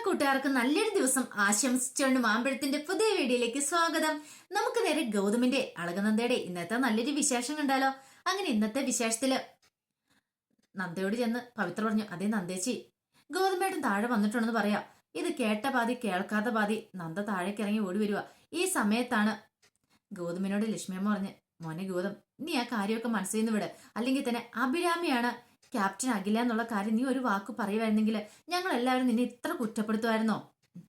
കൂട്ടുകാർക്ക് നല്ലൊരു ദിവസം ആശംസിച്ചുകൊണ്ട് മാമ്പഴത്തിന്റെ പുതിയ വീഡിയോയിലേക്ക് സ്വാഗതം. നമുക്ക് നേരെ ഗൗതമിന്റെ അളകനന്ദയുടെ ഇന്നത്തെ നല്ലൊരു വിശേഷം കണ്ടാലോ. അങ്ങനെ ഇന്നത്തെ വിശേഷത്തില് നന്ദയോട് ചെന്ന് പവിത്ര പറഞ്ഞു, അതേ നന്ദേച്ചി, ഗൗതമേട്ടൻ താഴെ വന്നിട്ടുണ്ടെന്ന് പറയാം. ഇത് കേട്ട പാതി കേൾക്കാത്ത പാതി നന്ദ താഴേക്ക് ഇറങ്ങി ഓടി വരിക. ഈ സമയത്താണ് ഗൗതമിനോട് ലക്ഷ്മിയമ്മ പറഞ്ഞ്, മോനെ ഗൗതം, നീ ആ കാര്യമൊക്കെ മനസ്സിൽ നിന്ന് വിട്. അല്ലെങ്കിൽ തന്നെ അഭിരാമിയാണ് ക്യാപ്റ്റൻ അഖില എന്നുള്ള കാര്യം നീ ഒരു വാക്ക് പറയുമായിരുന്നെങ്കിൽ ഞങ്ങൾ എല്ലാവരും നിന്നെ ഇത്ര കുറ്റപ്പെടുത്തുമായിരുന്നോ?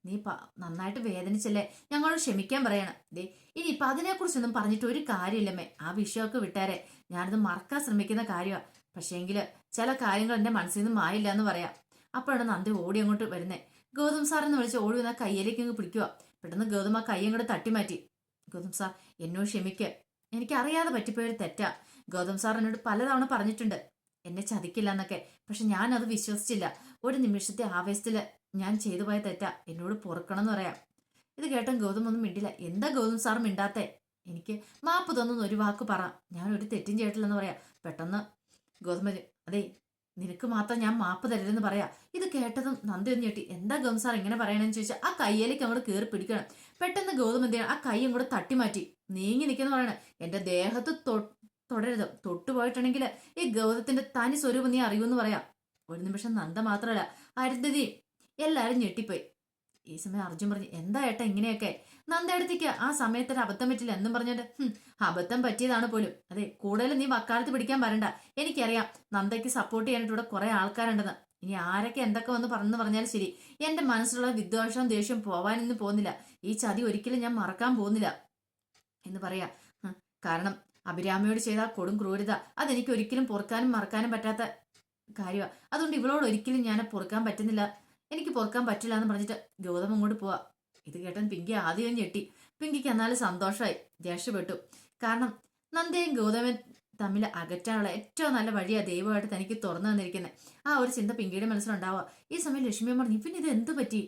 നീ നന്നായിട്ട് വേദനിച്ചല്ലേ, ഞങ്ങളോട് ക്ഷമിക്കാൻ പറയണം. ദേ ഇനിയിപ്പൊ അതിനെക്കുറിച്ചൊന്നും പറഞ്ഞിട്ട് ഒരു കാര്യമില്ലമ്മേ. ആ വിഷയമൊക്കെ വിട്ടാരെ, ഞാനത് മറക്കാൻ ശ്രമിക്കുന്ന കാര്യമാണ്. പക്ഷേങ്കില് ചില കാര്യങ്ങൾ എന്റെ മനസ്സിൽ നിന്ന് മായില്ല എന്ന് പറയാം. അപ്പോഴാണ് നന്ദി ഓടി അങ്ങോട്ട് വരുന്നേ. ഗൗതം സാർ എന്ന് വിളിച്ച് ഓടി വന്ന കയ്യിലേക്ക് അങ്ങ് പിടിക്കുക. പെട്ടെന്ന് ഗൗതം ആ കൈ അങ്ങോട്ട് തട്ടിമാറ്റി. ഗൗതം സാർ, എന്നോട് ക്ഷമിക്ക്, എനിക്കറിയാതെ പറ്റിപ്പോയൊരു തെറ്റാ. ഗൗതം സാർ എന്നോട് പലതവണ പറഞ്ഞിട്ടുണ്ട് എന്നെ ചതിക്കില്ല എന്നൊക്കെ. പക്ഷെ ഞാൻ അത് വിശ്വസിച്ചില്ല. ഒരു നിമിഷത്തെ ആവേശത്തില് ഞാൻ ചെയ്തു പോയ തെറ്റാ, എന്നോട് പൊറുക്കണം എന്ന് പറയാം. ഇത് കേട്ടും ഗൗതം ഒന്നും മിണ്ടില്ല. എന്താ ഗൗതം സാർ മിണ്ടാത്തെ? എനിക്ക് മാപ്പ് തോന്നുന്ന ഒരു വാക്ക് പറ, ഞാൻ ഒരു തെറ്റും ചെയ്തിട്ടില്ലെന്ന് പറയാം. പെട്ടെന്ന് ഗൗതം, അതെ നിനക്ക് മാത്രം ഞാൻ മാപ്പ് തരരുതെന്ന് പറയാ. ഇത് കേട്ടതും നന്ദി ഒന്ന് ഞെട്ടി. എന്താ ഗൗതം സാർ ഇങ്ങനെ പറയണെന്ന് ചോദിച്ചാൽ ആ കയ്യിലേക്ക് അങ്ങോട്ട് കയറി പിടിക്കണം. പെട്ടെന്ന് ഗൗതം എന്ത് ചെയ്യണം, ആ കൈ അങ്ങോട്ട് തട്ടിമാറ്റി നീങ്ങി നിൽക്കുന്ന പറയണേ. എന്റെ ദേഹത്ത് തുടരുത്, തൊട്ടുപോയിട്ടുണ്ടെങ്കിൽ ഈ ഗൗതത്തിന്റെ തനി സ്വരൂപം നീ അറിയൂന്ന് പറയാം. ഒരു നിമിഷം നന്ദ മാത്രമല്ല അരുന്ധതി എല്ലാരും ഞെട്ടിപ്പോയി. ഈ സമയം അർജുൻ പറഞ്ഞു, എന്താ ഏട്ടാ ഇങ്ങനെയൊക്കെ? നന്ദയടുത്തേക്ക് ആ സമയത്തൊരു അബദ്ധം പറ്റില്ല എന്നും പറഞ്ഞിട്ട്, അബദ്ധം പറ്റിയതാണ് പോലും. അതെ, കൂടുതൽ നീ വക്കാലത്ത് പിടിക്കാൻ വരണ്ട. എനിക്കറിയാം നന്ദയ്ക്ക് സപ്പോർട്ട് ചെയ്യാനായിട്ട് ഇവിടെ കുറെ ആൾക്കാരുണ്ടെന്ന്. ഇനി ആരൊക്കെ എന്തൊക്കെ വന്ന് പറഞ്ഞാലും ശരി, എന്റെ മനസ്സിലുള്ള വിദ്വേഷവും ദേഷ്യവും പോവാനൊന്നും പോകുന്നില്ല. ഈ ചതി ഒരിക്കലും ഞാൻ മറക്കാൻ പോകുന്നില്ല എന്ന് പറയാ. കാരണം അഭിരാമിയോട് ചെയ്ത കൊടും ക്രൂരത അതെനിക്ക് ഒരിക്കലും പൊറുക്കാനും മറക്കാനും പറ്റാത്ത കാര്യമാണ്. അതുകൊണ്ട് ഇവളോട് ഒരിക്കലും ഞാൻ പൊറുക്കാൻ പറ്റുന്നില്ല, എനിക്ക് പൊറുക്കാൻ പറ്റില്ല എന്ന് പറഞ്ഞിട്ട് ഗൗതം അങ്ങോട്ട് പോവാ. ഇത് കേട്ടൻ പിങ്കി ആദ്യം ഞെട്ടി. പിങ്കിക്ക് എന്നാലും സന്തോഷമായി, ദേഷ്യപ്പെട്ടു. കാരണം നന്ദയും ഗൗതമൻ തമ്മിൽ അകറ്റാനുള്ള ഏറ്റവും നല്ല വഴിയാ ദൈവമായിട്ട് തനിക്ക് തുറന്നു തന്നിരിക്കുന്നത്. ആ ഒരു ചിന്ത പിങ്കിയുടെ മനസ്സിലുണ്ടാവുക. ഈ സമയം ലക്ഷ്മി പറഞ്ഞു, ഇവൻ ഇത് എന്ത് പറ്റി?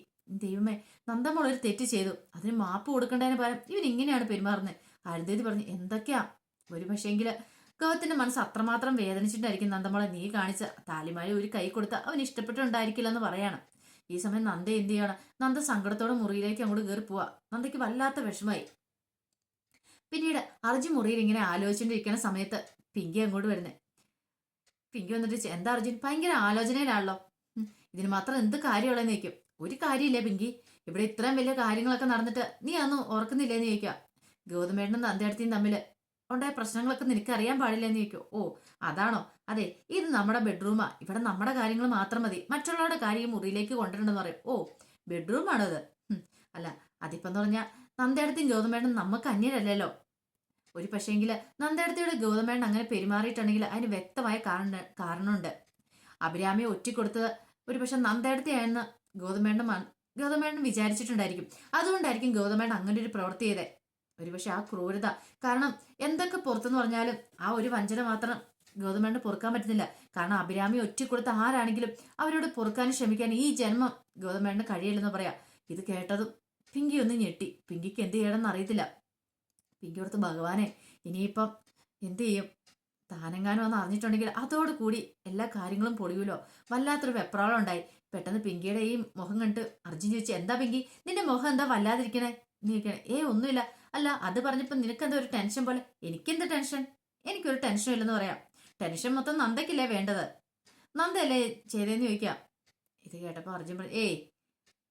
ദൈവമേ, നന്ദമോൾ ഒരു തെറ്റ് ചെയ്തു, അതിന് മാപ്പ് കൊടുക്കേണ്ടതിന് പകരം ഇവൻ ഇങ്ങനെയാണ് പെരുമാറുന്നത്. അരുന്ധതി പറഞ്ഞു, എന്തൊക്കെയാ? ഒരു പക്ഷേങ്കില് ഗൗതത്തിന്റെ മനസ്സ് അത്രമാത്രം വേദനിച്ചിട്ടായിരിക്കും നന്ദമോളെ നീ കാണിച്ച താലിമാല ഒരു കൈ കൊടുത്ത അവന് ഇഷ്ടപ്പെട്ടുണ്ടായിരിക്കില്ല എന്ന് പറയാണ്. ഈ സമയം നന്ദ എന്ത് ചെയ്യണം, നന്ദ സങ്കടത്തോടെ മുറിയിലേക്ക് അങ്ങോട്ട് കയറി പോവാ. നന്ദയ്ക്ക് വല്ലാത്ത വിഷമായി. പിന്നീട് അർജുൻ മുറിയിൽ ഇങ്ങനെ ആലോചിച്ചുകൊണ്ടിരിക്കുന്ന സമയത്ത് പിങ്കി അങ്ങോട്ട് വരുന്നേ. പിങ്കി വന്നിട്ട്, എന്താ അർജുൻ ഭയങ്കര ആലോചനയിലാണല്ലോ, ഇതിന് മാത്രം എന്ത് കാര്യമുള്ളതെന്ന് ചോദിക്കും. ഒരു കാര്യമില്ല പിങ്കി, ഇവിടെ ഇത്രയും വലിയ കാര്യങ്ങളൊക്കെ നടന്നിട്ട് നീ അതൊന്നും ഓർക്കുന്നില്ലേന്ന് ചോദിക്കുക. ഗൗതമേട്ടനും നന്ദയടുത്തിയും തമ്മിൽ ഉണ്ടായ പ്രശ്നങ്ങളൊക്കെ നിനക്ക് അറിയാൻ പാടില്ലെന്ന് ചോദിക്കോ. ഓ അതാണോ? അതെ, ഇത് നമ്മുടെ ബെഡ്റൂമാ, ഇവിടെ നമ്മുടെ കാര്യങ്ങൾ മാത്രം മതി, മറ്റുള്ളവരുടെ കാര്യം മുറിയിലേക്ക് കൊണ്ടുവരണമെന്ന് പറയും. ഓ ബെഡ്റൂമാണോ അത്? അല്ല അതിപ്പെന്ന് പറഞ്ഞാൽ നന്ദയടുത്തിയും ഗൗതമേട്ടനും നമുക്ക് അന്യരല്ലല്ലോ. ഒരു പക്ഷേങ്കില് നന്ദയടുത്തിയുടെ ഗൗതമേട്ടൻ അങ്ങനെ പെരുമാറിയിട്ടുണ്ടെങ്കിൽ അതിന് വ്യക്തമായ കാരണമുണ്ട്. അഭിരാമിയെ ഒറ്റിക്കൊടുത്തത് ഒരു പക്ഷെ നന്ദയടുത്തിയായെന്ന് ഗൗതമേട്ടൻ വിചാരിച്ചിട്ടുണ്ടായിരിക്കും. അതുകൊണ്ടായിരിക്കും ഗൗതമേട്ടൻ അങ്ങനെ ഒരു പ്രവൃത്തി ചെയ്തേ. ഒരുപക്ഷെ ആ ക്രൂരത കാരണം എന്തൊക്കെ പുറത്തെന്ന് പറഞ്ഞാലും ആ ഒരു വഞ്ചന മാത്രം ഗൗതമേട്ടന് പൊറുക്കാൻ പറ്റുന്നില്ല. കാരണം അഭിരാമി ഒറ്റക്കൊടുത്ത ആരാണെങ്കിലും അവരോട് പൊറുക്കാനും ക്ഷമിക്കാനും ഈ ജന്മം ഗൗതമേട്ടന് കഴിയില്ലെന്ന് പറയാം. ഇത് കേട്ടതും പിങ്കി ഒന്ന് ഞെട്ടി. പിങ്കിക്ക് എന്ത് ചെയ്യണമെന്ന് അറിയത്തില്ല. പിങ്കി കൊടുത്ത്, ഭഗവാനെ ഇനിയിപ്പം എന്ത് ചെയ്യും? താനെങ്ങാനും ഒന്ന് അറിഞ്ഞിട്ടുണ്ടെങ്കിൽ അതോടുകൂടി എല്ലാ കാര്യങ്ങളും പൊളിയൂലോ. വല്ലാത്തൊരു വെപ്രാളം ഉണ്ടായി. പെട്ടെന്ന് പിങ്കിയുടെ ഈ മുഖം കണ്ടിട്ട് അർജുൻ ചോദിച്ചു, എന്താ പിങ്കി നിന്റെ മുഖം എന്താ വല്ലാതിരിക്കണേ? നീ ഒന്നുമില്ല. അല്ല അത് പറഞ്ഞപ്പോ നിനക്കെന്താ ഒരു ടെൻഷൻ പോലെ? എനിക്കെന്ത് ടെൻഷൻ? എനിക്കൊരു ടെൻഷനും ഇല്ലെന്ന് പറയാം. ടെൻഷൻ മൊത്തം നന്ദയ്ക്കില്ലേ വേണ്ടത്? നന്ദയല്ലേ ചെയ്തേന്ന് ചോദിക്കാം. ഇത് കേട്ടപ്പോ അർജുൻ പറഞ്ഞു,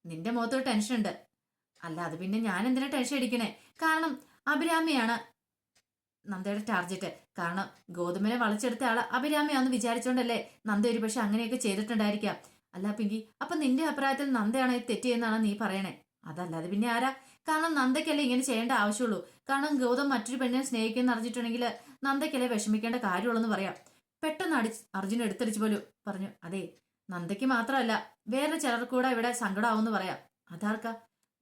നിന്റെ മുഖത്തൊരു ടെൻഷൻ ഉണ്ട്. അല്ല അത് പിന്നെ ഞാൻ എന്തിനാ ടെൻഷൻ അടിക്കണേ? കാരണം അഭിരാമിയാണ് നന്ദയുടെ ടാർജറ്റ്. കാരണം ഗൗതമിനെ വളച്ചെടുത്ത ആള് അഭിരാമിയാന്ന് വിചാരിച്ചോണ്ടല്ലേ നന്ദ ഒരു പക്ഷെ അങ്ങനെയൊക്കെ ചെയ്തിട്ടുണ്ടായിരിക്കാം. അല്ല പിങ്കി, അപ്പൊ നിന്റെ അഭിപ്രായത്തിൽ നന്ദയാണ് തെറ്റ് ചെയ്യുന്നതാണ് നീ പറയണേ? അതല്ലാതെ പിന്നെ ആരാ? കാരണം നന്ദയ്ക്കല്ലേ ഇങ്ങനെ ചെയ്യേണ്ട ആവശ്യമുള്ളൂ. കാരണം ഗൗതം മറ്റൊരു പെണ്ണിനെ സ്നേഹിക്കുന്ന അറിഞ്ഞിട്ടുണ്ടെങ്കിൽ നന്ദയ്ക്കല്ലേ വിഷമിക്കേണ്ട കാര്യമുള്ളൂ എന്ന് പറയാം. പെട്ടെന്ന് അർജുൻ എടുത്തടിച്ചു പോലും പറഞ്ഞു, അതെ നന്ദയ്ക്ക് മാത്രമല്ല വേറെ ചിലർക്കൂടെ ഇവിടെ സങ്കടമാവെന്ന് പറയാം. അതാർക്കാ?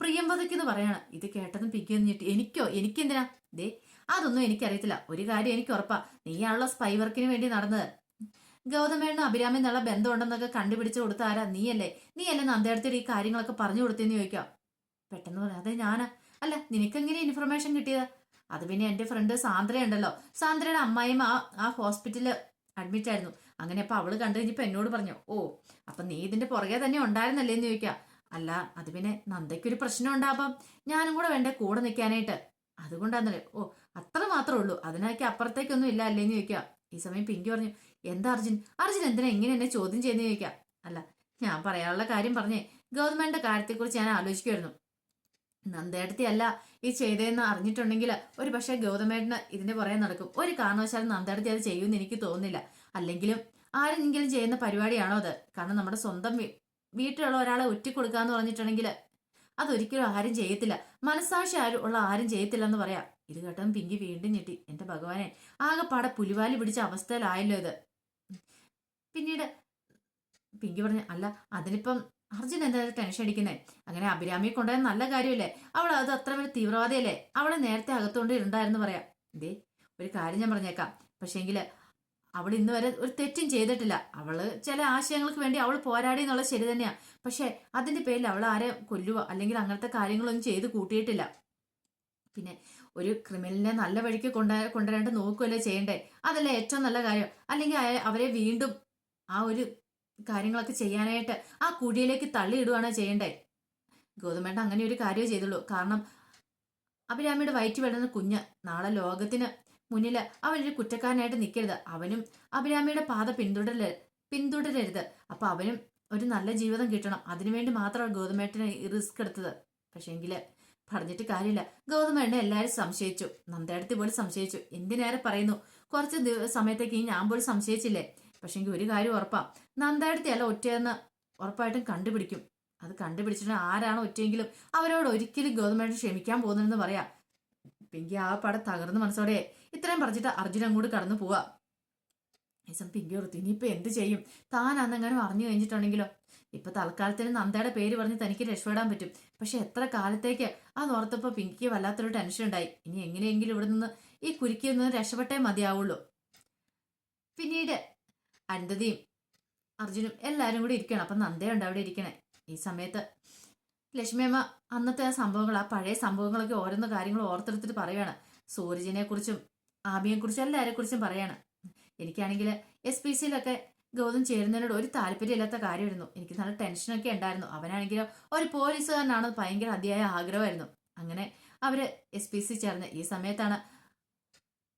പ്രിയംവദയ്ക്കെന്ന് പറയാണ്. ഇത് കേട്ടതും പിക്കൊന്നും ഞെട്ടി. എനിക്കെന്തിനാ? ദേ അതൊന്നും എനിക്കറിയത്തില്ല. ഒരു കാര്യം എനിക്ക് ഉറപ്പാ, നീയാണുള്ള സ്പൈ വർക്കിന് വേണ്ടി നടന്നത്. ഗൗതമേണ്ണ അഭിരാമി എന്നുള്ള ബന്ധമുണ്ടെന്നൊക്കെ കണ്ടുപിടിച്ചു കൊടുത്ത ആരാ? നീയല്ലേ നന്ദയടുത്തിട്ട് ഈ കാര്യങ്ങളൊക്കെ പറഞ്ഞു കൊടുത്തെന്ന് ചോദിക്കാം. പെട്ടെന്ന് പറയാം, അതെ ഞാനാ. അല്ല നിനക്കെങ്ങനെ ഇൻഫർമേഷൻ കിട്ടിയത്? അത് പിന്നെ എന്റെ ഫ്രണ്ട് സാന്ദ്ര ഉണ്ടല്ലോ, സാന്ദ്രയുടെ അമ്മായിയും ആ ഹോസ്പിറ്റലിൽ അഡ്മിറ്റ് ആയിരുന്നു. അങ്ങനെ അപ്പൊ അവള് കണ്ടു കഴിഞ്ഞപ്പോ എന്നോട് പറഞ്ഞു, ഓ അപ്പൊ നീ ഇതിന്റെ പുറകെ തന്നെ ഉണ്ടായിരുന്നല്ലേ എന്ന് ചോദിക്കാം. അല്ല അത് പിന്നെ നന്ദയ്ക്കൊരു പ്രശ്നം ഉണ്ടാപ്പം ഞാനും കൂടെ വേണ്ടേ കൂടെ നിൽക്കാനായിട്ട്. അതുകൊണ്ടാന്നല്ലേ. ഓ, അത്ര മാത്രമേ ഉള്ളൂ, അതിനൊക്കെ അപ്പുറത്തേക്കൊന്നും ഇല്ല അല്ലേന്ന് ചോദിക്കാം. ഈ സമയം പിങ്കി പറഞ്ഞു, എന്താ അർജുൻ, അർജുൻ എന്തിനാ ഇങ്ങനെ എന്നെ ചോദ്യം ചെയ്യുന്ന ചോദിക്കാം. അല്ല, ഞാൻ പറയാനുള്ള കാര്യം പറഞ്ഞേ, ഗവൺമെന്റിന്റെ കാര്യത്തെക്കുറിച്ച് ഞാൻ ആലോചിക്കുമായിരുന്നു. നന്ദേടത്തി അല്ല ഈ ചെയ്തതെന്ന് അറിഞ്ഞിട്ടുണ്ടെങ്കിൽ ഒരു പക്ഷേ ഗൗതമേട്ടന് ഇതിന്റെ പുറകെ നടക്കും. ഒരു കാരണവശാലും നന്ദേടത്തി അത് ചെയ്യുമെന്ന് എനിക്ക് തോന്നുന്നില്ല. അല്ലെങ്കിലും ആരെങ്കിലും ചെയ്യുന്ന പരിപാടിയാണോ അത്? കാരണം നമ്മുടെ സ്വന്തം വീട്ടിലുള്ള ഒരാളെ ഒറ്റിക്കൊടുക്കാന്ന് പറഞ്ഞിട്ടുണ്ടെങ്കിൽ അതൊരിക്കലും ആരും ചെയ്യത്തില്ല. മനസ്സാക്ഷി ഉള്ള ആരും ചെയ്യത്തില്ല എന്ന് പറയാം. ഇത് കേട്ടതും പിങ്കി വീണ്ടും ഞെട്ടി. എന്റെ ഭഗവാനെ, ആകെപ്പാടെ പുലിവാലി പിടിച്ച അവസ്ഥയിലായല്ലോ ഇത്. പിന്നീട് പിങ്കി പറഞ്ഞു, അല്ല അതിനിപ്പം അർജുൻ എന്താ ടെൻഷൻ അടിക്കുന്നേ? അങ്ങനെ അഭിരാമിയെ കൊണ്ടുപോയ നല്ല കാര്യമല്ലേ? അവൾ അത് അത്ര വലിയ തീവ്രവാദിയല്ലേ? അവളെ നേരത്തെ അകത്തോണ്ട് ഉണ്ടായിരുന്നു പറയാം. ഇതേ ഒരു കാര്യം ഞാൻ പറഞ്ഞേക്കാം, പക്ഷേങ്കില് അവൾ ഇന്ന് വരെ ഒരു തെറ്റും ചെയ്തിട്ടില്ല. അവള് ചില ആശയങ്ങൾക്ക് വേണ്ടി അവൾ പോരാടി എന്നുള്ളത് ശരി തന്നെയാ. പക്ഷെ അതിന്റെ പേരിൽ അവൾ ആരെ കൊല്ലുക അല്ലെങ്കിൽ അങ്ങനത്തെ കാര്യങ്ങളൊന്നും ചെയ്ത് കൂട്ടിയിട്ടില്ല. പിന്നെ ഒരു ക്രിമിനലിനെ നല്ല വഴിക്ക് കൊണ്ടുവരേണ്ട നോക്കുകയല്ലേ ചെയ്യണ്ടേ? അതല്ലേ ഏറ്റവും നല്ല കാര്യം. അല്ലെങ്കിൽ അവരെ വീണ്ടും ആ ഒരു കാര്യങ്ങളൊക്കെ ചെയ്യാനായിട്ട് ആ കുഴിയിലേക്ക് തള്ളിയിടുകയാണ് ചെയ്യണ്ടേ? ഗൗതമേട്ട അങ്ങനെ ഒരു കാര്യമേ ചെയ്തുള്ളൂ. കാരണം അഭിരാമിയുടെ വയറ്റി വളരുന്ന കുഞ്ഞ് നാളെ ലോകത്തിന് മുന്നിൽ അവനൊരു കുറ്റക്കാരനായിട്ട് നിൽക്കരുത്. അവനും അഭിരാമിയുടെ പാത പിന്തുടരരുത്. അപ്പൊ അവനും ഒരു നല്ല ജീവിതം കിട്ടണം. അതിനുവേണ്ടി മാത്രമാണ് ഗൗതമേട്ടനെ റിസ്ക് എടുത്തത്. പക്ഷേങ്കില് പറഞ്ഞിട്ട് കാര്യമില്ല. ഗൗതമേട്ടനെ എല്ലാവരും സംശയിച്ചു. നന്ദേടത്തി പോലും സംശയിച്ചു. എന്തിനേറെ പറയുന്നു, കുറച്ച് സമയത്തേക്ക് ഞാൻ പോലും സംശയിച്ചില്ലേ? പക്ഷെങ്കിൽ ഒരു കാര്യം ഉറപ്പാ, നന്ദേടത്തി അല്ല ഒറ്റയെന്ന് ഉറപ്പായിട്ടും കണ്ടുപിടിക്കും. അത് കണ്ടുപിടിച്ചിട്ട് ആരാണോ ഒറ്റയെങ്കിലും അവരോട് ഒരിക്കലും ഗൗതമേട്ടൻ ക്ഷമിക്കാൻ പോകുന്നതെന്ന് പറയാം. പിങ്കി ആ പടം തകർന്ന് മനസ്സോടെ ഇത്രയും പറഞ്ഞിട്ട് അർജുൻ അങ്ങോട്ട് കടന്നു പോവാ. പിങ്കി ഓർത്തു, ഇനിയിപ്പൊ എന്ത് ചെയ്യും? താൻ അന്നെങ്ങാനും അറിഞ്ഞു കഴിഞ്ഞിട്ടുണ്ടെങ്കിലോ? ഇപ്പൊ തൽക്കാലത്തിന് നന്ദയുടെ പേര് പറഞ്ഞ് തനിക്ക് രക്ഷപ്പെടാൻ പറ്റും. പക്ഷെ എത്ര കാലത്തേക്ക്? അതോർത്തപ്പോ പിങ്കിക്ക് വല്ലാത്തൊരു ടെൻഷൻ ഉണ്ടായി. ഇനി എങ്ങനെയെങ്കിലും ഇവിടെ നിന്ന് ഈ കുരുക്കിൽ നിന്ന് രക്ഷപ്പെട്ടേ മതിയാവുള്ളൂ. പിന്നീട് അരുന്ധതിയും അർജുനും എല്ലാരും കൂടി ഇരിക്കണം. അപ്പൊ നന്ദയുണ്ട് അവിടെ ഇരിക്കണേ. ഈ സമയത്ത് ലക്ഷ്മിയമ്മ അന്നത്തെ ആ സംഭവങ്ങൾ, ആ പഴയ സംഭവങ്ങളൊക്കെ ഓരോന്ന് കാര്യങ്ങൾ ഓർത്തെടുത്തിട്ട് പറയാണ്. സൂരജിനെ കുറിച്ചും ആമിയെ കുറിച്ചും എല്ലാരെ കുറിച്ചും പറയാണ്. എനിക്കാണെങ്കിൽ SPCയിലൊക്കെ ഗൗതം ചേരുന്നതിനോട് ഒരു താല്പര്യമില്ലാത്ത കാര്യമായിരുന്നു. എനിക്ക് നല്ല ടെൻഷനൊക്കെ ഉണ്ടായിരുന്നു. അവനാണെങ്കിലോ ഒരു പോലീസുകാരനാണ്, ഭയങ്കര അതിയായ ആഗ്രഹമായിരുന്നു. അങ്ങനെ അവര് SPC ചേർന്ന് ഈ സമയത്താണ്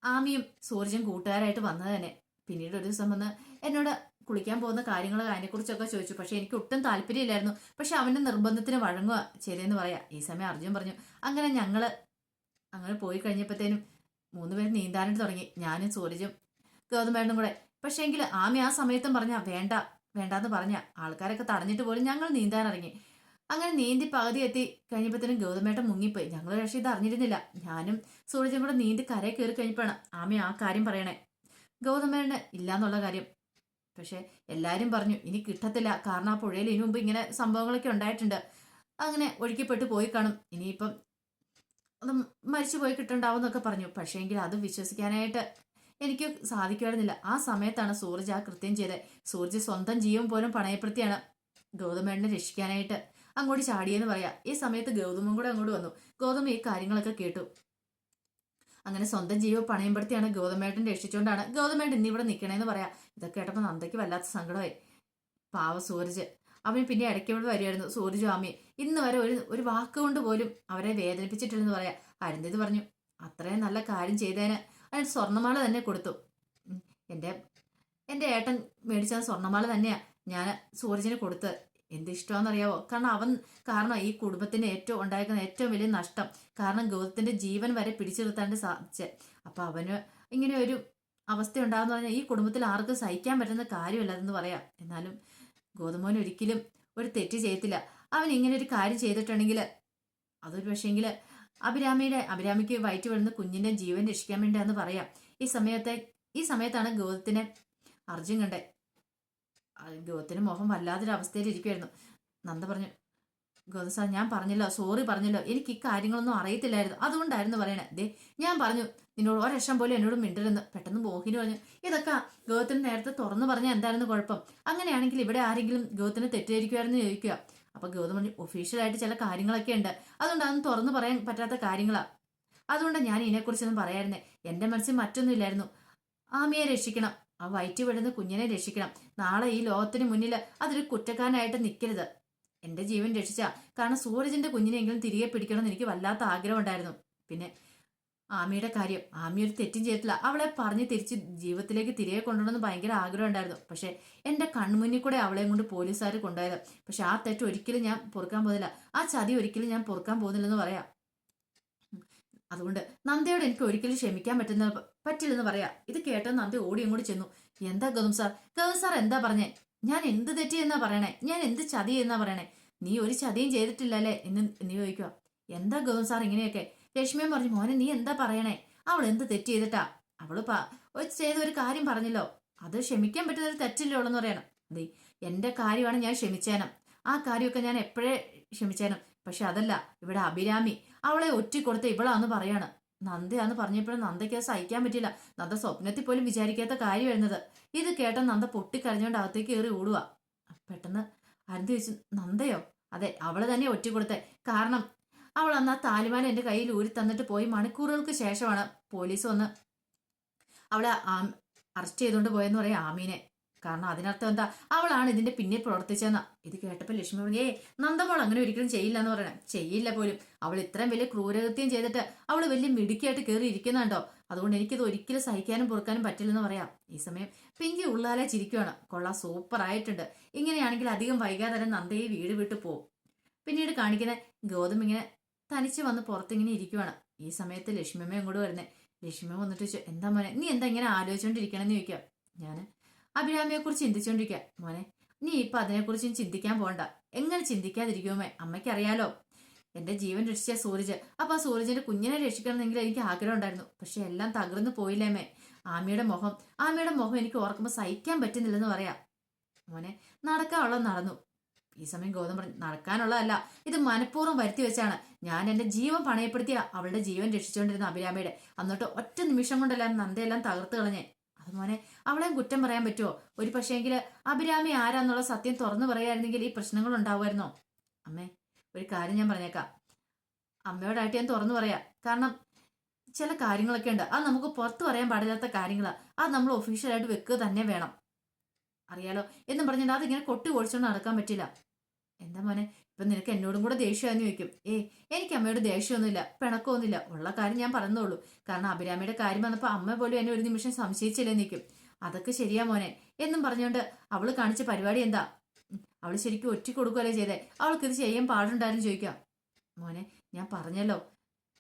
ആമിയും സൂരജും കൂട്ടുകാരായിട്ട് വന്നത് തന്നെ. പിന്നീട് ഒരു ദിവസം വന്ന് എന്നോട് കുളിക്കാൻ പോകുന്ന കാര്യങ്ങൾ അതിനെക്കുറിച്ചൊക്കെ ചോദിച്ചു. പക്ഷെ എനിക്ക് ഒട്ടും താല്പര്യമില്ലായിരുന്നു. പക്ഷെ അവന്റെ നിർബന്ധത്തിന് വഴങ്ങുക ശരിയെന്ന് പറയാ. ഈ സമയം അർജുൻ പറഞ്ഞു, അങ്ങനെ ഞങ്ങള് അങ്ങനെ പോയി കഴിഞ്ഞപ്പോഴത്തേനും 3 പേര് നീന്താനായിട്ട് തുടങ്ങി. ഞാനും സൂരജും ഗൗതമേട്ടനും കൂടെ. പക്ഷെ എങ്കിൽ ആമി ആ സമയത്തും പറഞ്ഞ വേണ്ടാന്ന് പറഞ്ഞ ആൾക്കാരൊക്കെ തടഞ്ഞിട്ട് പോലും ഞങ്ങൾ നീന്താൻ ഇറങ്ങി. അങ്ങനെ നീന്തി പകുതി എത്തി കഴിഞ്ഞപ്പോഴത്തേനും ഗൗതമേട്ടൻ മുങ്ങിപ്പോയി. ഞങ്ങൾ പക്ഷേ ഇത് അറിഞ്ഞിരുന്നില്ല. ഞാനും സൂരജും കൂടെ നീന്തി കരയിൽ കയറി കഴിഞ്ഞപ്പോഴാണ് ആമി ആ കാര്യം പറയണേ, ഗൗതമേട്ടന് ഇല്ലാന്നുള്ള കാര്യം. പക്ഷെ എല്ലാരും പറഞ്ഞു ഇനി കിട്ടത്തില്ല, കാരണം ആ പുഴയിൽ ഇനി മുമ്പ് ഇങ്ങനെ സംഭവങ്ങളൊക്കെ ഉണ്ടായിട്ടുണ്ട്. അങ്ങനെ ഒഴുക്കിപ്പെട്ട് പോയി കാണും, ഇനിയിപ്പം അത് മരിച്ചു പോയി കിട്ടണ്ടാവും എന്നൊക്കെ പറഞ്ഞു. പക്ഷേ എങ്കിൽ അത് വിശ്വസിക്കാനായിട്ട് എനിക്ക് സാധിക്കുമായിരുന്നില്ല. ആ സമയത്താണ് സൂരജ് ആ കൃത്യം ചെയ്തത്. സൂരജ് സ്വന്തം ജീവൻ പോലും പണയപ്പെടുത്തിയാണ് ഗൗതമേട്ടനെ രക്ഷിക്കാനായിട്ട് അങ്ങോട്ട് ചാടിയെന്ന് പറയാം. ഈ സമയത്ത് ഗൗതമും കൂടെ അങ്ങോട്ട് വന്നു. ഗൗതം ഈ കാര്യങ്ങളൊക്കെ കേട്ടു. അങ്ങനെ സ്വന്തം ജീവൻ പണയപ്പെടുത്തിയാണ് ഗൗതമേട്ടൻ രക്ഷിച്ചുകൊണ്ടാണ് ഗൗതമേട്ടൻ ഇന്നിവിടെ നിൽക്കണേന്ന് പറയാം. ഇതൊക്കെ കേട്ടപ്പോൾ നന്ദയ്ക്ക് വല്ലാത്ത സങ്കടമായി. പാവ സൂരജ്, അവന് പിന്നെ ഇടയ്ക്ക് ഇവിടെ വരുമായിരുന്നു. സൂരജ് ആമിയെ ഇന്ന് വരെ ഒരു വാക്കുകൊണ്ട് പോലും അവരെ വേദനിപ്പിച്ചിട്ടില്ലെന്ന് പറയാം. അരുന്ധതി പറഞ്ഞു, അത്രയും നല്ല കാര്യം ചെയ്തതിന് അതിന് സ്വർണ്ണമാല തന്നെ കൊടുത്തു. എന്റെ ഏട്ടൻ മേടിച്ച സ്വർണ്ണമാല തന്നെയാ ഞാൻ സൂരജിന് കൊടുത്തത്. എന്ത് ഇഷ്ടമാണെന്നറിയാവോ? കാരണം ഈ കുടുംബത്തിന് ഉണ്ടായിരിക്കുന്ന ഏറ്റവും വലിയ നഷ്ടം, കാരണം ഗൗതത്തിന്റെ ജീവൻ വരെ പിടിച്ചു നിർത്താണ്ട് സാധിച്ചത്. അപ്പൊ അവന് ഇങ്ങനെ ഒരു അവസ്ഥ ഉണ്ടാകുന്ന പറഞ്ഞാൽ ഈ കുടുംബത്തിൽ ആർക്കും സഹിക്കാൻ പറ്റുന്ന കാര്യമല്ലെന്ന് പറയാം. എന്നാലും ഗൗതമോൻ ഒരിക്കലും ഒരു തെറ്റ് ചെയ്യത്തില്ല. അവൻ ഇങ്ങനെ ഒരു കാര്യം ചെയ്തിട്ടുണ്ടെങ്കിൽ അതൊരു പക്ഷേങ്കിൽ അഭിരാമിക്ക് വയറ്റ് വീഴുന്ന കുഞ്ഞിന്റെ ജീവൻ രക്ഷിക്കാൻ വേണ്ടിയാന്ന് പറയാം. ഈ സമയത്താണ് ഗൗതത്തിനെ അർജുൻ കണ്ടേ. ഗൗതത്തിന് മോഹം വല്ലാതൊരു അവസ്ഥയിൽ ഇരിക്കുമായിരുന്നു. നന്ദ പറഞ്ഞു, ഗൗതം സാർ, ഞാൻ പറഞ്ഞല്ലോ, സോറി പറഞ്ഞല്ലോ, എനിക്ക് ഈ കാര്യങ്ങളൊന്നും അറിയത്തില്ലായിരുന്നു, അതുകൊണ്ടായിരുന്നു പറയണേ. ദേ ഞാൻ പറഞ്ഞു നിന്നോട് ഒരക്ഷം പോലും എന്നോട് മിണ്ടരുന്ന്. പെട്ടെന്ന് മോഹിനി പറഞ്ഞു, ഇതൊക്കെ ഗൗതത്തിന് നേരത്തെ തുറന്നു പറഞ്ഞാൽ എന്തായിരുന്നു കുഴപ്പം? അങ്ങനെയാണെങ്കിൽ ഇവിടെ ആരെങ്കിലും ഗൗതത്തിന് തെറ്റിദ്ധരിക്കുമായിരുന്നു ചോദിക്കുക. അപ്പൊ ഗൗതം പറഞ്ഞു, ഒഫീഷ്യലായിട്ട് ചില കാര്യങ്ങളൊക്കെ ഉണ്ട്, അതുകൊണ്ട് അതൊന്നും തുറന്നു പറയാൻ പറ്റാത്ത കാര്യങ്ങളാ. അതുകൊണ്ട് ഞാൻ ഇതിനെക്കുറിച്ചൊന്നും പറയായിരുന്നേ. എന്റെ മനസ്സിൽ മറ്റൊന്നും ഇല്ലായിരുന്നു. ആമിയെ രക്ഷിക്കണം, ആ വയറ്റി വിടുന്ന കുഞ്ഞിനെ രക്ഷിക്കണം. നാളെ ഈ ലോകത്തിന് മുന്നിൽ അതൊരു കുറ്റക്കാരനായിട്ട് നിൽക്കരുത്. എന്റെ ജീവൻ രക്ഷിച്ച. കാരണം സൂരജിന്റെ കുഞ്ഞിനെങ്കിലും തിരികെ പിടിക്കണമെന്ന് എനിക്ക് വല്ലാത്ത ആഗ്രഹം ഉണ്ടായിരുന്നു. പിന്നെ ആമിയുടെ കാര്യം, ആമി ഒരു തെറ്റും ചെയ്തിട്ടില്ല. അവളെ പറഞ്ഞ് തിരിച്ച് ജീവിതത്തിലേക്ക് തിരികെ കൊണ്ടുവരണമെന്ന് ഭയങ്കര ആഗ്രഹം ഉണ്ടായിരുന്നു. പക്ഷെ എന്റെ കൺമുന്നിൽ കൂടെ അവളെയും കൊണ്ട് പോലീസുകാർ കൊണ്ടുപോയത്. പക്ഷെ ആ തെറ്റ് ഒരിക്കലും ഞാൻ പൊറുക്കാൻ പോകുന്നില്ല, ആ ചതി ഒരിക്കലും ഞാൻ പൊറുക്കാൻ പോകുന്നില്ലെന്ന് പറയാം. അതുകൊണ്ട് നന്ദയോട് എനിക്ക് ഒരിക്കലും ക്ഷമിക്കാൻ പറ്റില്ലെന്ന് പറയാ. ഇത് കേട്ടോ നന്ദ ഓടി അങ്ങോട്ട് ചെന്നു. എന്താ ഗൗതം സാർ? ഗൗതം സാർ എന്താ പറഞ്ഞേ? ഞാൻ എന്ത് തെറ്റി എന്നാ പറയണേ? ഞാൻ എന്ത് ചതി എന്നാ പറയണേ? നീ ഒരു ചതിയും ചെയ്തിട്ടില്ലല്ലേ എന്ന് നീ ചോദിക്കുക. എന്താ ഗൗതം സാർ ഇങ്ങനെയൊക്കെ? രശ്മിയും പറഞ്ഞു, മോനെ നീ എന്താ പറയണേ? അവൾ എന്ത് തെറ്റ് ചെയ്തിട്ടാ? അവള് ചെയ്ത ഒരു കാര്യം പറഞ്ഞല്ലോ, അത് ക്ഷമിക്കാൻ പറ്റുന്ന ഒരു തെറ്റില്ലേ ഉള്ളെന്ന് പറയണം. അതെ, എന്റെ കാര്യമാണ് ഞാൻ ക്ഷമിച്ചേനം, ആ കാര്യമൊക്കെ ഞാൻ എപ്പോഴേ ക്ഷമിച്ചേനം. പക്ഷെ അതല്ല, ഇവിടെ അഭിരാമി അവളെ ഒറ്റിക്കൊടുത്ത ഇവളാന്ന് പറയാണ്. നന്ദയാന്ന് പറഞ്ഞപ്പോഴും നന്ദയ്ക്ക് അത് സഹിക്കാൻ പറ്റില്ല. നന്ദ സ്വപ്നത്തിൽ പോലും വിചാരിക്കാത്ത കാര്യം വരുന്നത്. ഇത് കേട്ട നന്ദ പൊട്ടിക്കരഞ്ഞോണ്ട് അകത്തേക്ക് കയറി ഓടുക. പെട്ടെന്ന് അരുന്ത് ചോദിച്ചു, നന്ദയോ? അതെ, അവള് തന്നെ ഒറ്റിക്കൊടുത്തേ. കാരണം അവൾ അന്ന് ആ താലിമാല എന്റെ കയ്യിൽ ഊരി തന്നിട്ട് പോയി. മണിക്കൂറുകൾക്ക് ശേഷമാണ് പോലീസ് വന്ന് അവളെ അറസ്റ്റ് ചെയ്തുകൊണ്ട് പോയെന്ന് പറയാം ആമീനെ. കാരണം അതിനർത്ഥം എന്താ? അവളാണ് ഇതിന്റെ പിന്നിൽ പ്രവർത്തിച്ചെന്ന. ഇത് കേട്ടപ്പോൾ ലക്ഷ്മി പറഞ്ഞു, നന്ദമോൾ അങ്ങനെ ഒരിക്കലും ചെയ്യില്ല എന്ന് പറയണം. ചെയ്യില്ല പോലും. അവൾ ഇത്രയും വലിയ ക്രൂരകൃത്യം ചെയ്തിട്ട് അവൾ വലിയ മിടുക്കിയായിട്ട് കയറി ഇരിക്കുന്നുണ്ടോ? അതുകൊണ്ട് എനിക്കിത് ഒരിക്കലും സഹിക്കാനും പൊറുക്കാനും പറ്റില്ലെന്ന് പറയാം. ഈ സമയം പിങ്കി ഉള്ളാലെ ചിരിക്കുവാണ്. കൊള്ളാം, സൂപ്പർ ആയിട്ടുണ്ട്. ഇങ്ങനെയാണെങ്കിൽ അധികം വൈകാതെ തന്നെ നന്ദയെ വീട് വിട്ടു പോകും. പിന്നീട് കാണിക്കുന്ന ഗൗതം ഇങ്ങനെ തനിച്ച് വന്ന് പുറത്തിങ്ങനെ ഇരിക്കുവാണ്. ഈ സമയത്ത് ലക്ഷ്മിയമ്മ ഇങ്ങോട്ട് വരുന്നേ. ലക്ഷ്മിയമ്മ വന്നിട്ട് ചോദിച്ചു, എന്താ മോനെ നീ എന്താ ഇങ്ങനെ ആലോചിച്ചോണ്ടിരിക്കണമെന്ന് ചോദിക്കുക. ഞാൻ അഭിരാമിയെ കുറിച്ച് ചിന്തിച്ചോണ്ടിരിക്കുക. മോനെ നീ ഇപ്പൊ അതിനെക്കുറിച്ചും ചിന്തിക്കാൻ പോകണ്ട. എങ്ങനെ ചിന്തിക്കാതിരിക്കുമേ? അമ്മയ്ക്കറിയാലോ എന്റെ ജീവൻ രക്ഷിച്ച സൂരജ്. അപ്പൊ ആ സൂരജിന്റെ കുഞ്ഞിനെ രക്ഷിക്കണമെന്നെങ്കിൽ എനിക്ക് ആഗ്രഹം ഉണ്ടായിരുന്നു. പക്ഷെ എല്ലാം തകർന്നു പോയില്ലേമേ. ആമിയുടെ മുഖം എനിക്ക് ഓർക്കുമ്പോൾ സഹിക്കാൻ പറ്റുന്നില്ലെന്ന് പറയാം. മോനെ നടക്കാനുള്ളത് നടന്നു. ഈ സമയം ഗൗതം പറഞ്ഞു, നടക്കാനുള്ളതല്ല, ഇത് മനഃപൂർവ്വം വരുത്തി വെച്ചാണ്. ഞാൻ എന്റെ ജീവൻ പണയപ്പെടുത്തിയ അവളുടെ ജീവൻ രക്ഷിച്ചുകൊണ്ടിരുന്ന അഭിരാമിയുടെ. എന്നിട്ട് ഒറ്റ നിമിഷം കൊണ്ടെല്ലാം നന്ദയെല്ലാം തകർത്ത് കളഞ്ഞേ. അത് മോനെ അവളെയും കുറ്റം പറയാൻ പറ്റുമോ? ഒരു പക്ഷേങ്കിൽ അഭിരാമി ആരാന്നുള്ള സത്യം തുറന്നു പറയായിരുന്നെങ്കിൽ ഈ പ്രശ്നങ്ങൾ ഉണ്ടാവുമായിരുന്നോ? അമ്മേ, ഒരു കാര്യം ഞാൻ പറഞ്ഞേക്കാം. അമ്മയോടായിട്ട് ഞാൻ തുറന്നു പറയാം. കാരണം ചില കാര്യങ്ങളൊക്കെ ഉണ്ട്, അത് നമുക്ക് പുറത്തു പറയാൻ പാടില്ലാത്ത കാര്യങ്ങളാണ്. അത് നമ്മൾ ഒഫീഷ്യലായിട്ട് വെക്കുക തന്നെ വേണം, അറിയാലോ എന്നും പറഞ്ഞിട്ട് അതിങ്ങനെ കൊട്ടി ഓടിച്ചോണ്ട് നടക്കാൻ പറ്റില്ല. എന്താ മോനെ ഇപ്പൊ നിനക്ക് എന്നോടും കൂടെ ദേഷ്യമാണെന്ന് ചോദിക്കും. എനിക്ക് അമ്മയോട് ദേഷ്യമൊന്നുമില്ല, പിണക്കമൊന്നുമില്ല. ഉള്ള കാര്യം ഞാൻ പറഞ്ഞോളൂ. കാരണം അഭിരാമിയുടെ കാര്യം വന്നപ്പോൾ അമ്മ പോലും എന്നെ ഒരു നിമിഷം സംശയിച്ചില്ലേ നിൽക്കും. അതൊക്കെ ശരിയാ മോനെ എന്നും പറഞ്ഞുകൊണ്ട് അവള് കാണിച്ച പരിപാടി എന്താ? അവള് ശരിക്കും ഒറ്റ കൊടുക്കുകയല്ലേ ചെയ്തേ? അവൾക്ക് ഇത് ചെയ്യാൻ പാടുണ്ടായിരുന്നു ചോദിക്കാം. മോനെ ഞാൻ പറഞ്ഞല്ലോ,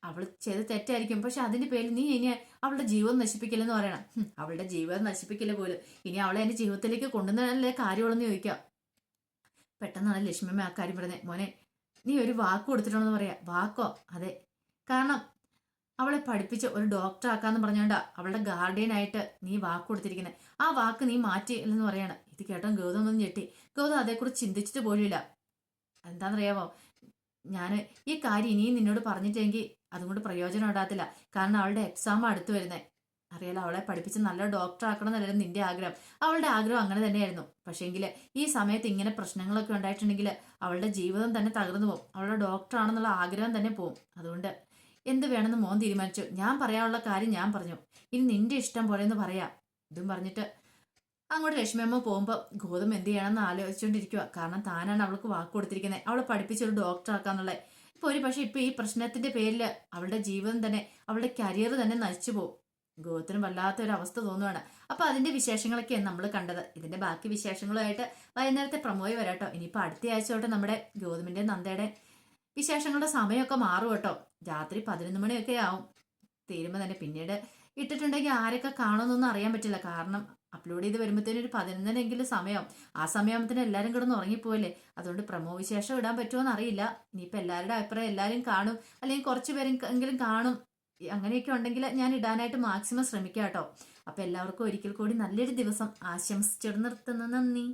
അവൾ ചെയ്ത് തെറ്റായിരിക്കും. പക്ഷെ അതിന്റെ പേരിൽ നീ ഇനി അവളുടെ ജീവിതം നശിപ്പിക്കില്ലെന്ന് പറയണം. അവളുടെ ജീവിതം നശിപ്പിക്കില്ല പോലും. ഇനി അവളെ എന്റെ ജീവിതത്തിലേക്ക് കൊണ്ടുവന്നല്ലേ കാര്യമുള്ളെന്ന് ചോദിക്കാം. പെട്ടെന്നാണ് ലക്ഷ്മിയമ്മ ആ കാര്യം പറഞ്ഞത്. മോനെ നീ ഒരു വാക്ക് കൊടുത്തിട്ടുണ്ടെന്ന് പറയാ. വാക്കോ? അതെ, കാരണം അവളെ പഠിപ്പിച്ച് ഒരു ഡോക്ടർ ആക്കാന്ന് പറഞ്ഞോണ്ടാ അവളുടെ ഗാർഡിയനായിട്ട് നീ വാക്ക് കൊടുത്തിരിക്കുന്നത്. ആ വാക്ക് നീ മാറ്റില്ലെന്ന് പറയാണ്. ഇത് കേട്ടോ ഗൗതം ഒന്ന് ഞെട്ടി. ഗൗതം അതേക്കുറിച്ച് ചിന്തിച്ചിട്ട് പോലുമില്ല. എന്താണെന്നറിയാമോ, ഞാൻ ഈ കാര്യം ഇനിയും നിന്നോട് പറഞ്ഞിട്ടെങ്കിൽ അതുകൊണ്ട് പ്രയോജനം ഉണ്ടാകത്തില്ല. കാരണം അവളുടെ എക്സാം അടുത്ത് വരുന്നേ. അറിയാലോ, അവളെ പഠിപ്പിച്ച് നല്ല ഡോക്ടർ ആക്കണം എന്നല്ലായിരുന്നു നിന്റെ ആഗ്രഹം. അവളുടെ ആഗ്രഹം അങ്ങനെ തന്നെയായിരുന്നു. പക്ഷേങ്കിൽ ഈ സമയത്ത് ഇങ്ങനെ പ്രശ്നങ്ങളൊക്കെ ഉണ്ടായിട്ടുണ്ടെങ്കിൽ അവളുടെ ജീവിതം തന്നെ തകർന്നു പോകും. അവളുടെ ഡോക്ടർ ആണെന്നുള്ള ആഗ്രഹം തന്നെ പോകും. അതുകൊണ്ട് എന്ത് വേണമെന്ന് മോൻ തീരുമാനിച്ചു. ഞാൻ പറയാനുള്ള കാര്യം ഞാൻ പറഞ്ഞു. ഇനി നിന്റെ ഇഷ്ടം പോലെ എന്ന് പറയാം. ഇതും പറഞ്ഞിട്ട് അങ്ങോട്ട് ലക്ഷ്മിയമ്മ പോകുമ്പോൾ ഗൗതം എന്ത് ചെയ്യണമെന്ന് ആലോചിച്ചുകൊണ്ടിരിക്കുക. കാരണം താനാണ് അവൾക്ക് വാക്ക് കൊടുത്തിരിക്കുന്നത്, അവളെ പഠിപ്പിച്ചൊരു ഡോക്ടർ ആക്കാന്നുള്ളത്. ഇപ്പൊ ഒരു പക്ഷെ ഇപ്പൊ ഈ പ്രശ്നത്തിന്റെ പേരിൽ അവളുടെ ജീവിതം തന്നെ, അവളുടെ കരിയർ തന്നെ നശിച്ചു പോകും. ഗൗതത്തിന് വല്ലാത്തൊരു അവസ്ഥ തോന്നുവാണ്. അപ്പൊ അതിന്റെ വിശേഷങ്ങളൊക്കെയാണ് നമ്മൾ കണ്ടത്. ഇതിന്റെ ബാക്കി വിശേഷങ്ങളുമായിട്ട് വൈകുന്നേരത്തെ പ്രമോയി വരാട്ടോ. ഇനിയിപ്പോ അടുത്ത ആഴ്ച തൊട്ട് നമ്മുടെ ഗൗതമിന്റെ നന്ദയുടെ വിശേഷങ്ങളുടെ സമയമൊക്കെ മാറും കേട്ടോ. രാത്രി 11 മണിയൊക്കെ ആവും തീരുമ്പോൾ തന്നെ. പിന്നീട് ഇട്ടിട്ടുണ്ടെങ്കിൽ ആരൊക്കെ കാണുമെന്നൊന്നും അറിയാൻ പറ്റില്ല. കാരണം അപ്ലോഡ് ചെയ്ത് വരുമ്പോഴത്തേനും ഒരു 11 സമയം. ആ സമയത്തിന് എല്ലാവരും കിടന്ന് ഉറങ്ങിപ്പോയില്ലേ. അതുകൊണ്ട് പ്രമോ വിശേഷം ഇടാൻ പറ്റുമോ എന്ന് അറിയില്ല. ഇനിയിപ്പോൾ എല്ലാവരുടെ അഭിപ്രായം എല്ലാവരും കാണും, അല്ലെങ്കിൽ കുറച്ച് പേരെങ്കിലും കാണും. അങ്ങനെയൊക്കെ ഉണ്ടെങ്കിൽ ഞാൻ ഇടാനായിട്ട് മാക്സിമം ശ്രമിക്കാം കേട്ടോ. അപ്പൊ എല്ലാവർക്കും ഒരിക്കൽ കൂടി നല്ലൊരു ദിവസം ആശംസിച്ചിട്ട് നിർത്തുന്നു. നന്ദി.